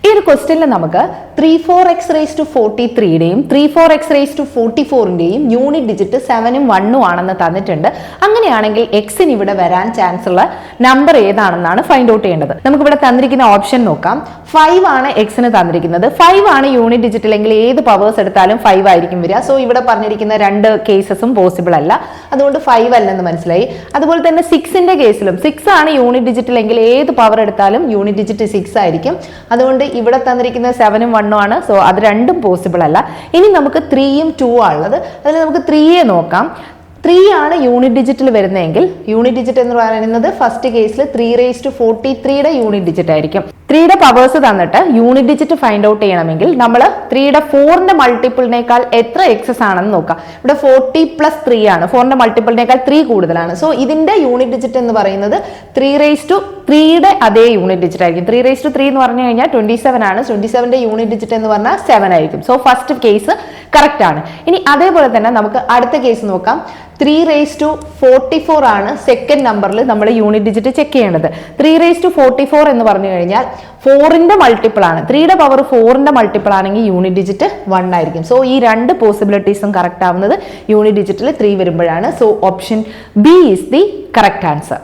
ഈ ഒരു ക്വസ്റ്റ്യനിൽ നമുക്ക് 34x43യുടെയും 34x44ന്റെയും യൂണിറ്റ് ഡിജിറ്റ് 7ഉം 1ഉം ആണെന്ന് തന്നിട്ടുണ്ട്. അങ്ങനെയാണെങ്കിൽ എക്സിന് ഇവിടെ വരാൻ ചാൻസ് ഉള്ള നമ്പർ ഏതാണെന്നാണ് ഫൈൻഡ് ഔട്ട് ചെയ്യേണ്ടത്. നമുക്ക് ഇവിടെ തന്നിരിക്കുന്ന ഓപ്ഷൻ നോക്കാം. 5 ആണ് എക്സിന് തന്നിരിക്കുന്നത്. 5 ആണ് യൂണിറ്റ് ഡിജിറ്റ് എങ്കിൽ ഏത് പവേഴ്സ് എടുത്താലും 5 ആയിരിക്കും വരിക. സോ ഇവിടെ പറഞ്ഞിരിക്കുന്ന രണ്ട് കേസസും പോസിബിൾ അല്ല, അതുകൊണ്ട് 5 അല്ലെന്ന് മനസ്സിലായി. അതുപോലെ തന്നെ 6ന്റെ കേസിലും 6 ആണ് യൂണിറ്റ് ഡിജിറ്റ് എങ്കിൽ ഏത് പവർ എടുത്താലും യൂണിറ്റ് ഡിജിറ്റ് 6 ആയിരിക്കും. അതുകൊണ്ട് ഇവിടെ തന്നിരിക്കുന്നത് 7ഉം 1ഉം ആണ്. സോ അത് രണ്ടും പോസിബിൾ അല്ല. ഇനി നമുക്ക് 3ഉം 2ഉം ആണുള്ളത്. അതിൽ നമുക്ക് 3യെ നോക്കാം. 3 ആണ് യൂണിറ്റ് ഡിജിറ്റിൽ വരുന്നതെങ്കിൽ യൂണിറ്റ് ഡിജിറ്റ് എന്ന് പറയുന്നത് ഫസ്റ്റ് കേസിൽ 343യുടെ യൂണിറ്റ് ഡിജിറ്റ് ആയിരിക്കും. 3യുടെ പവേഴ്സ് തന്നിട്ട് യൂണിറ്റ് ഡിജിറ്റ് ഫൈൻഡ് ഔട്ട് ചെയ്യണമെങ്കിൽ നമ്മൾ 3യുടെ 4ന്റെ മൾട്ടിപ്പിളിനേക്കാൾ എത്ര എക്സസ് ആണെന്ന് നോക്കാം. ഇവിടെ 40 + 3 ആണ്. 4ന്റെ മൾട്ടിപ്പിളിനേക്കാൾ 3 കൂടുതലാണ്. സോ ഇതിന്റെ യൂണിറ്റ് ഡിജിറ്റ് എന്ന് പറയുന്നത് 3/3യുടെ അതേ യൂണിറ്റ് ഡിജിറ്റ് ആയിരിക്കും. 3/3 എന്ന് പറഞ്ഞു കഴിഞ്ഞാൽ 27 ആണ്. 27ന്റെ യൂണിറ്റ് ഡിജിറ്റ് എന്ന് പറഞ്ഞാൽ 7 ആയിരിക്കും. സോ ഫസ്റ്റ് കേസ് കറക്റ്റ് ആണ്. ഇനി അതേപോലെ തന്നെ നമുക്ക് അടുത്ത കേസ് നോക്കാം. 3/44 ആണ് സെക്കൻഡ് നമ്പറിൽ നമ്മൾ യൂണിറ്റ് ഡിജിറ്റ് ചെക്ക് ചെയ്യേണ്ടത്. 3/44 എന്ന് പറഞ്ഞു കഴിഞ്ഞാൽ 4ന്റെ മൾട്ടിപ്പിൾ ആണ്. 3യുടെ പവർ 4ന്റെ മൾട്ടിപ്പിൾ ആണെങ്കിൽ യൂണിറ്റ് ഡിജിറ്റ് 1 ആയിരിക്കും. സോ ഈ രണ്ട് പോസിബിലിറ്റീസും കറക്റ്റ് ആവുന്നത് യൂണിറ്റ് ഡിജിറ്റിൽ 3 വരുമ്പോഴാണ്. So option B is the correct answer.